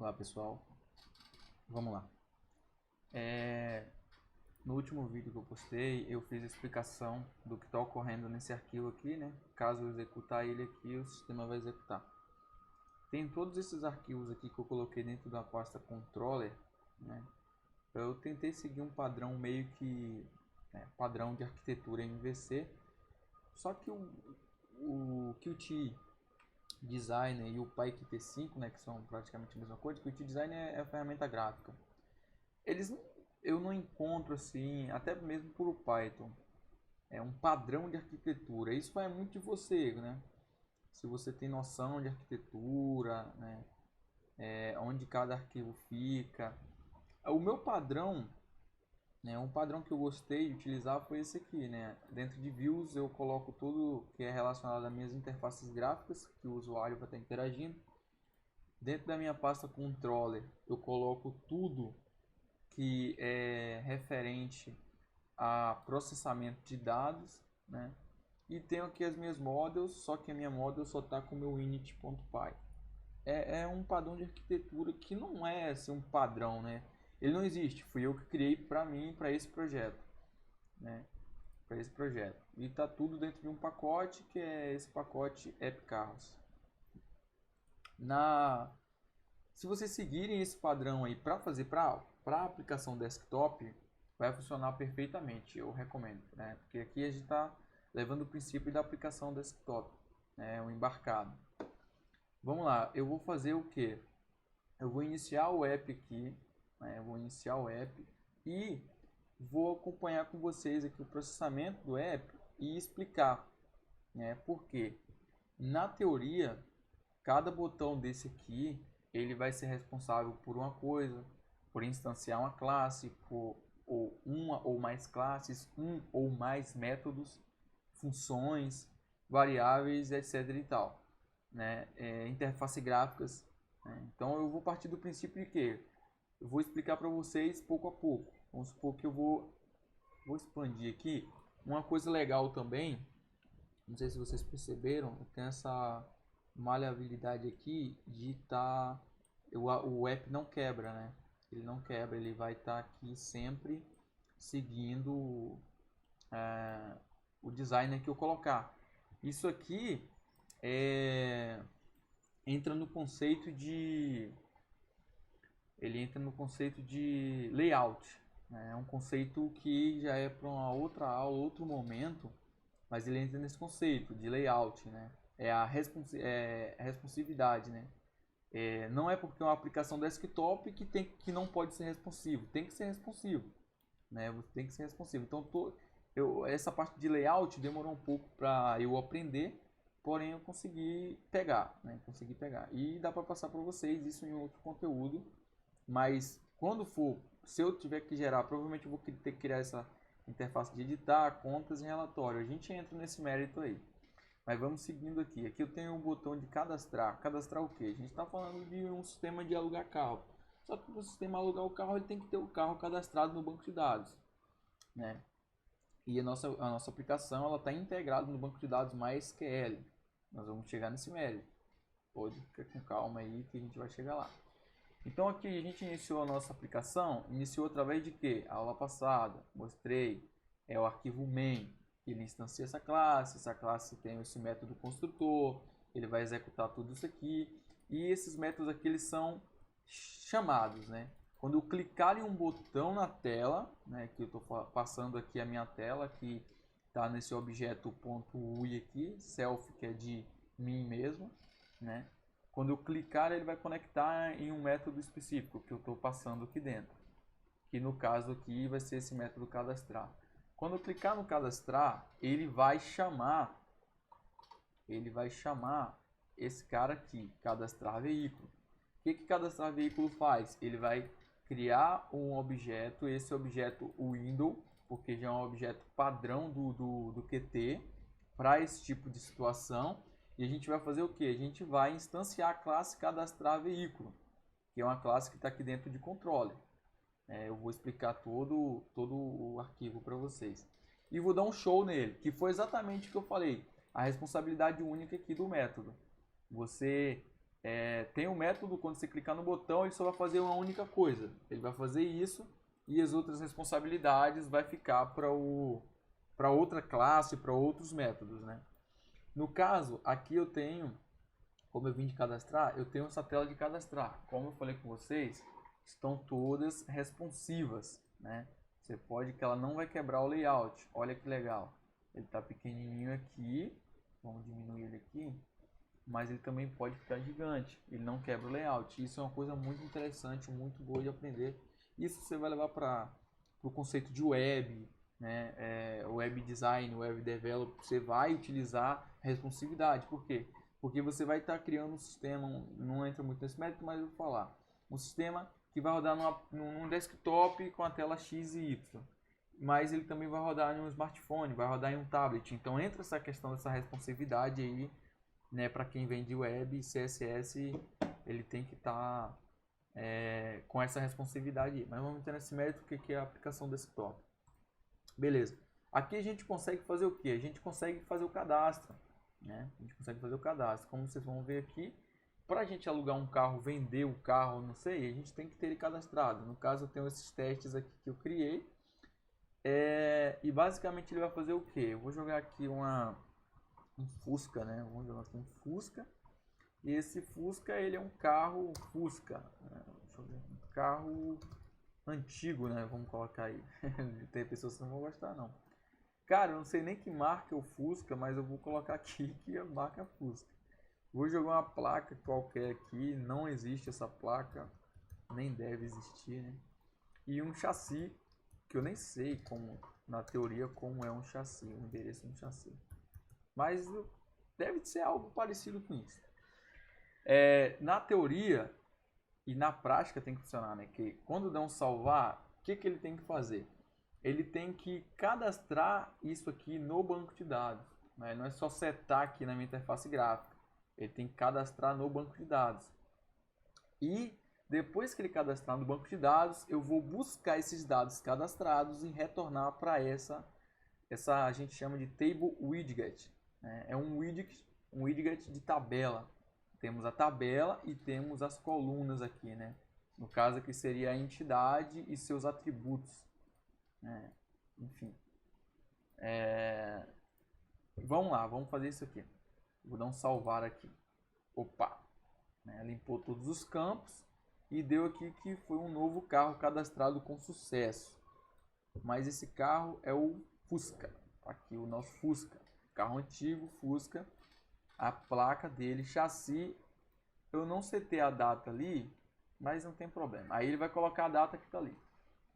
Olá pessoal, vamos lá. No último vídeo que eu postei, eu fiz a explicação do que está ocorrendo nesse arquivo aqui, né? Caso eu executar ele aqui, o sistema vai executar. Tem todos esses arquivos aqui que eu coloquei dentro da pasta controller, né? Eu tentei seguir um padrão meio que padrão de arquitetura MVC, só que o Qt Designer e o PyQt5, né, que são praticamente a mesma coisa. Qt Designer é a ferramenta gráfica. Eu não encontro assim, até mesmo por Python, um padrão de arquitetura. Isso vai muito de você, né? Se você tem noção de arquitetura, né? Onde cada arquivo fica. O meu padrão, né, um padrão que eu gostei de utilizar foi esse aqui, né? Dentro de views eu coloco tudo que é relacionado às minhas interfaces gráficas que o usuário vai estar interagindo. Dentro da minha pasta controller eu coloco tudo que é referente a processamento de dados, né? E tenho aqui as minhas models, só que a minha model só está com o meu init.py. É um padrão de arquitetura que não é assim, um padrão, né? Ele não existe, fui eu que criei para mim, para esse projeto, né? Para esse projeto. E está tudo dentro de um pacote, que é esse pacote AppCarros. Se vocês seguirem esse padrão aí para fazer para a aplicação desktop, vai funcionar perfeitamente, eu recomendo, né? Porque aqui a gente está levando o princípio da aplicação desktop, né? O embarcado. Vamos lá, eu vou fazer o que? Eu vou iniciar o app aqui, né? Eu vou iniciar o app e vou acompanhar com vocês aqui o processamento do app e explicar, né? Por quê? Na teoria, cada botão desse aqui, ele vai ser responsável por uma coisa, por instanciar uma classe, ou uma ou mais classes, um ou mais métodos, funções, variáveis, etc e tal, né? Interface gráficas, né? Então eu vou partir do princípio de que eu vou explicar para vocês pouco a pouco. Vamos supor que eu vou expandir aqui. Uma coisa legal também, não sei se vocês perceberam, tem essa maleabilidade aqui de o app não quebra, né? Ele não quebra, ele vai estar aqui sempre seguindo o designer que eu colocar. Isso aqui entra no conceito de layout, né? É um conceito que já é para uma outra aula, outro momento, mas ele entra nesse conceito de layout, né? É a responsividade, né? Não é porque é uma aplicação desktop que não pode ser responsivo, tem que ser responsivo, né? Você tem que ser responsivo. Então essa parte de layout demorou um pouco para eu aprender, porém eu consegui pegar, né? Consegui pegar e dá para passar para vocês isso em outro conteúdo, mas se eu tiver que gerar, provavelmente eu vou ter que criar essa interface de editar, contas e relatório. A gente entra nesse mérito aí. Mas vamos seguindo aqui. Aqui eu tenho um botão de cadastrar. Cadastrar o que? A gente está falando de um sistema de alugar carro. Só que o sistema alugar o carro, ele tem que ter o carro cadastrado no banco de dados, né? E a nossa aplicação ela está integrada no banco de dados MySQL. Nós vamos chegar nesse mérito. Pode ficar com calma aí que a gente vai chegar lá. Então aqui a gente iniciou a nossa aplicação, iniciou através de quê? A aula passada, mostrei, o arquivo main, ele instancia essa classe tem esse método construtor, ele vai executar tudo isso aqui, e esses métodos aqui eles são chamados, né? Quando eu clicar em um botão na tela, né, que eu estou passando aqui a minha tela, que está nesse objeto .ui aqui, self que é de mim mesmo, né? Quando eu clicar, ele vai conectar em um método específico que eu estou passando aqui dentro. Que no caso aqui vai ser esse método cadastrar. Quando eu clicar no cadastrar, ele vai chamar esse cara aqui, cadastrar veículo. O que cadastrar veículo faz? Ele vai criar um objeto, esse objeto window, porque já é um objeto padrão do Qt para esse tipo de situação. E a gente vai fazer o que? A gente vai instanciar a classe cadastrar veículo, que é uma classe que está aqui dentro de controller. Eu vou explicar todo o arquivo para vocês. E vou dar um show nele, que foi exatamente o que eu falei. A responsabilidade única aqui do método. Você Tem um método, quando você clicar no botão, ele só vai fazer uma única coisa. Ele vai fazer isso e as outras responsabilidades vai ficar para outra classe, para outros métodos, né? No caso, aqui eu tenho, como eu vim de cadastrar, eu tenho essa tela de cadastrar. Como eu falei com vocês, estão todas responsivas, né? Você pode que ela não vai quebrar o layout. Olha que legal. Ele está pequenininho aqui. Vamos diminuir ele aqui. Mas ele também pode ficar gigante. Ele não quebra o layout. Isso é uma coisa muito interessante, muito boa de aprender. Isso você vai levar para o conceito de web, né? Web design, web develop. Você vai utilizar responsividade. Por quê? Porque você vai estar criando um sistema, não entra muito nesse mérito, mas eu vou falar. Um sistema que vai rodar num desktop com a tela X e Y. Mas ele também vai rodar em um smartphone, vai rodar em um tablet. Então entra essa questão dessa responsividade aí, né? Para quem vem de web, CSS, ele tem que estar com essa responsividade aí. Mas vamos entrar nesse mérito, o que é a aplicação desktop. Beleza. Aqui a gente consegue fazer o que? A gente consegue fazer o cadastro, né? A gente consegue fazer o cadastro. Como vocês vão ver aqui, para a gente alugar um carro, vender o carro, não sei, a gente tem que ter ele cadastrado. No caso, eu tenho esses testes aqui que eu criei. E basicamente ele vai fazer o que? Eu vou jogar aqui um Fusca, né? Vamos jogar aqui um Fusca. E esse Fusca, ele é um carro Fusca. Deixa eu ver, um carro antigo, né? Vamos colocar aí. Tem pessoas que não vão gostar, não. Cara, eu não sei nem que marca é o Fusca, mas eu vou colocar aqui que a marca é Fusca. Vou jogar uma placa qualquer aqui. Não existe essa placa. Nem deve existir, né? E um chassi, que eu nem sei como, na teoria, como é um chassi, o endereço de um chassi. Mas deve ser algo parecido com isso. Na teoria e na prática tem que funcionar, né? Que quando dá um salvar, o que ele tem que fazer? Ele tem que cadastrar isso aqui no banco de dados, né? Não é só setar aqui na minha interface gráfica. Ele tem que cadastrar no banco de dados. E depois que ele cadastrar no banco de dados, eu vou buscar esses dados cadastrados e retornar para essa a gente chama de table widget, né? É um widget de tabela. Temos a tabela e temos as colunas aqui, né? No caso aqui seria a entidade e seus atributos, né? Enfim, vamos lá, vamos fazer isso aqui. Vou dar um salvar aqui. Opa, né? Limpou todos os campos e deu aqui que foi um novo carro cadastrado com sucesso. Mas esse carro é o Fusca. Aqui o nosso Fusca. Carro antigo, Fusca. A placa dele, chassi. Eu não setei a data ali, mas não tem problema. Aí ele vai colocar a data que está ali.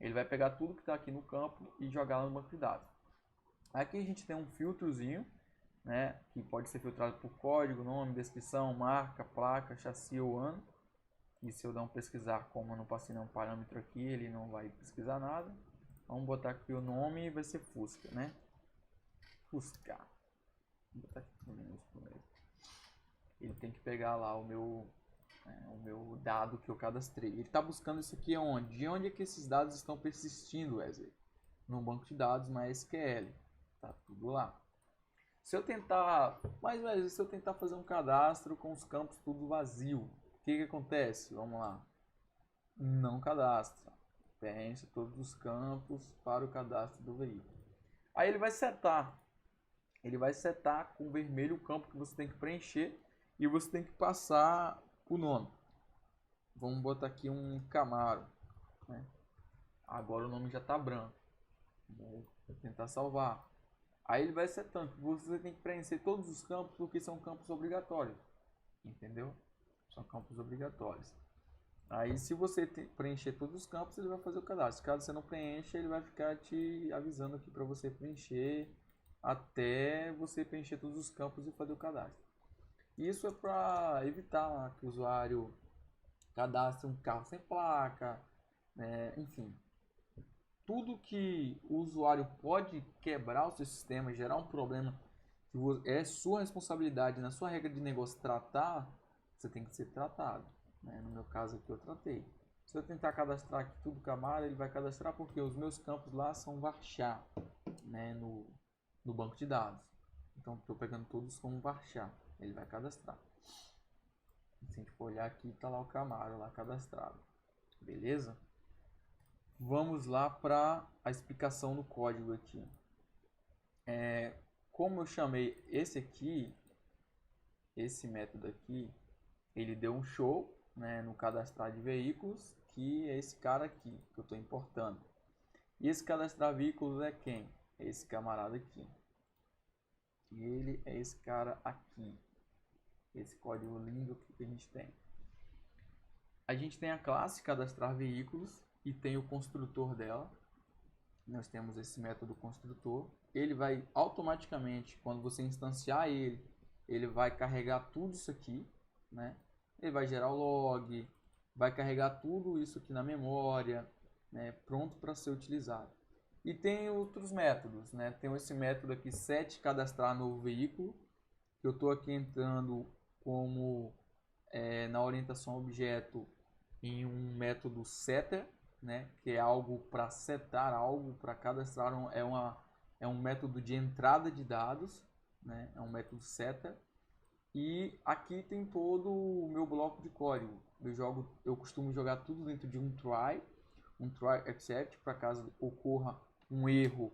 Ele vai pegar tudo que está aqui no campo e jogar lá no banco de dados. Aqui a gente tem um filtrozinho, né, que pode ser filtrado por código, nome, descrição, marca, placa, chassi ou ano. E se eu dar um pesquisar, como eu não passei nenhum parâmetro aqui, ele não vai pesquisar nada. Vamos botar aqui o nome e vai ser Fusca, né? Fusca. Vou botar aqui no minúsculo mesmo. Ele tem que pegar lá o meu dado que eu cadastrei. Ele está buscando isso aqui onde? De onde é que esses dados estão persistindo, Wesley? No banco de dados na SQL. Tá tudo lá. Se eu tentar, mas Wesley, se eu tentar fazer um cadastro com os campos tudo vazio, o que acontece? Vamos lá. Não cadastra. Preenche todos os campos para o cadastro do veículo. Aí ele vai setar. Ele vai setar com vermelho o campo que você tem que preencher e você tem que passar o nome. Vamos botar aqui um Camaro, né? Agora o nome já está branco. Vou tentar salvar. Aí ele vai setando. Você tem que preencher todos os campos porque são campos obrigatórios. Entendeu? São campos obrigatórios. Aí se você preencher todos os campos, ele vai fazer o cadastro. Caso você não preencha, ele vai ficar te avisando aqui para você preencher até você preencher todos os campos e fazer o cadastro. Isso é para evitar que o usuário cadastre um carro sem placa, né? Enfim. Tudo que o usuário pode quebrar o seu sistema, gerar um problema, que é sua responsabilidade, na sua regra de negócio tratar, você tem que ser tratado, né? No meu caso aqui eu tratei. Se eu tentar cadastrar aqui tudo Camaro, ele vai cadastrar porque os meus campos lá são varchar, né? No banco de dados. Então estou pegando todos como varchar, ele vai cadastrar. Assim for olhar aqui, tá lá o Camaro lá cadastrado. Beleza? Vamos lá para a explicação do código aqui. Como eu chamei esse método aqui, ele deu um show, né, no cadastrar de veículos, que é esse cara aqui que eu estou importando. E esse cadastrar veículos é quem? É esse camarada aqui. E ele é esse cara aqui. Esse código lindo que a gente tem. A gente tem a classe cadastrar veículos e tem o construtor dela. Nós temos esse método construtor. Ele vai automaticamente, quando você instanciar ele vai carregar tudo isso aqui, né? Ele vai gerar o log, vai carregar tudo isso aqui na memória, né? Pronto para ser utilizado. E tem outros métodos, né? Tem esse método aqui, set cadastrar novo veículo, que eu estou aqui entrando como na orientação objeto em um método setter, né? Que é algo para setar algo, para cadastrar, é um método de entrada de dados, né? É um método setter. E aqui tem todo o meu bloco de código. Eu costumo jogar tudo dentro de um try except, para caso ocorra um erro,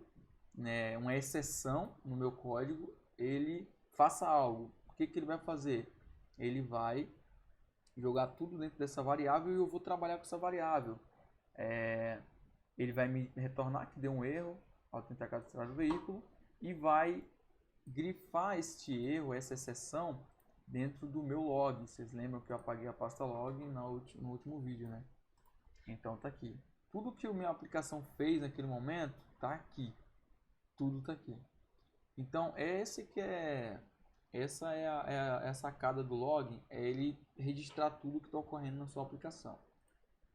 né, uma exceção no meu código, ele faça algo. O que ele vai fazer? Ele vai jogar tudo dentro dessa variável e eu vou trabalhar com essa variável. Ele vai me retornar que deu um erro ao tentar cadastrar o veículo e vai grifar este erro, essa exceção, dentro do meu log. Vocês lembram que eu apaguei a pasta log no último vídeo, né? Então tá aqui. Tudo que a minha aplicação fez naquele momento tá aqui. Tudo tá aqui. Então essa é a sacada do log, é ele registrar tudo que está ocorrendo na sua aplicação.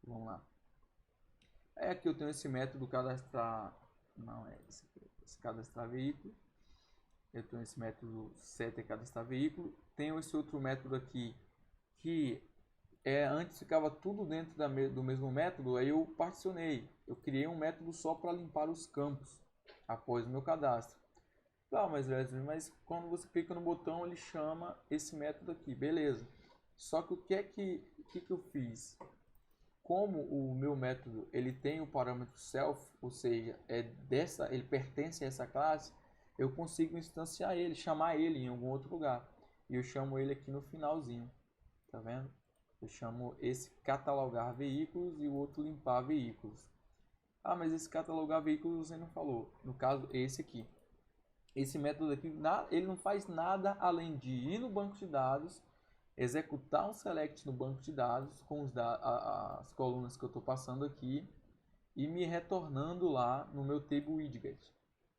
Vamos lá. Aqui eu tenho esse método cadastrar, não é esse cadastrar veículo. Eu tenho esse método setter cadastrar veículo. Tenho esse outro método aqui que antes ficava tudo dentro do mesmo método, aí eu particionei. Eu criei um método só para limpar os campos após o meu cadastro. Tá, mas quando você clica no botão, ele chama esse método aqui, beleza. Só que o que eu fiz? Como o meu método ele tem o parâmetro self, ou seja, ele pertence a essa classe, eu consigo instanciar ele, chamar ele em algum outro lugar. E eu chamo ele aqui no finalzinho, tá vendo? Eu chamo esse catalogar veículos e o outro limpar veículos. Ah, mas esse catalogar veículos você não falou. No caso, esse aqui. Esse método aqui, ele não faz nada além de ir no banco de dados, executar um select no banco de dados com as colunas que eu estou passando aqui e me retornando lá no meu table widget,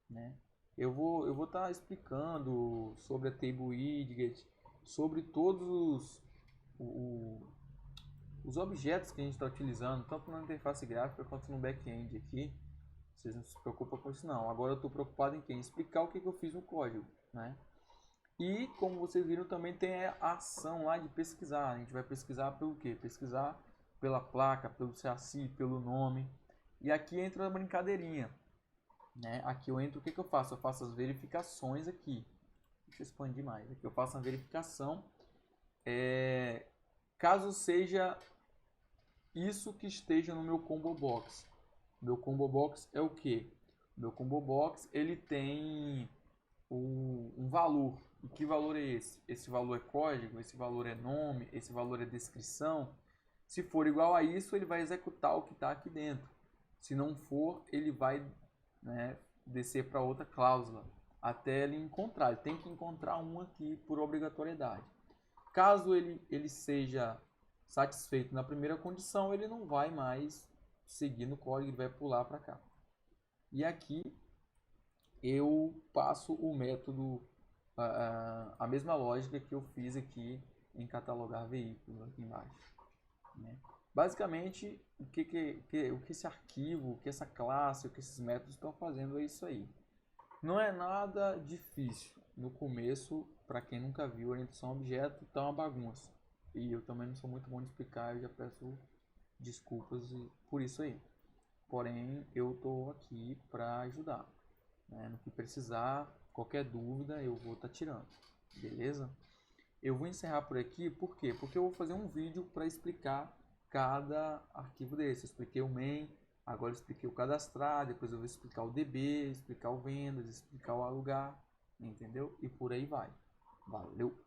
né? Eu vou estar explicando sobre a table widget, sobre todos os objetos que a gente está utilizando, tanto na interface gráfica quanto no back-end aqui. Vocês não se preocupam com isso não. Agora eu estou preocupado em quem? Explicar o que eu fiz no código, né? E como vocês viram, também tem a ação lá de pesquisar. A gente vai pesquisar pelo quê? Pesquisar pela placa, pelo chassi, pelo nome. E aqui entra a brincadeirinha, né? Aqui eu entro, o que eu faço? Eu faço as verificações aqui. Deixa eu expandir mais. Aqui eu faço a verificação. Caso seja isso que esteja no meu combo box. Meu combo box é o que? Meu combo box ele tem um valor. E que valor é esse? Esse valor é código, esse valor é nome, esse valor é descrição. Se for igual a isso, ele vai executar o que está aqui dentro. Se não for, ele vai, né, descer para outra cláusula até ele encontrar. Ele tem que encontrar um aqui por obrigatoriedade. Caso ele seja satisfeito na primeira condição, ele não vai mais seguir no código, ele vai pular para cá. E aqui eu passo o método, a mesma lógica que eu fiz aqui em catalogar veículos aqui embaixo, né? Basicamente, o que esse arquivo, o que essa classe, o que esses métodos estão fazendo é isso aí. Não é nada difícil. No começo, para quem nunca viu orientação a objeto, tá uma bagunça. E eu também não sou muito bom de explicar, eu já peço desculpas por isso aí. Porém, eu estou aqui para ajudar, né? No que precisar, qualquer dúvida eu vou estar tirando, beleza? Eu vou encerrar por aqui, por quê? Porque eu vou fazer um vídeo para explicar cada arquivo desse. Eu expliquei o main, agora eu expliquei o cadastrar, depois eu vou explicar o DB, explicar o vendas, explicar o alugar, entendeu? E por aí vai. Valeu!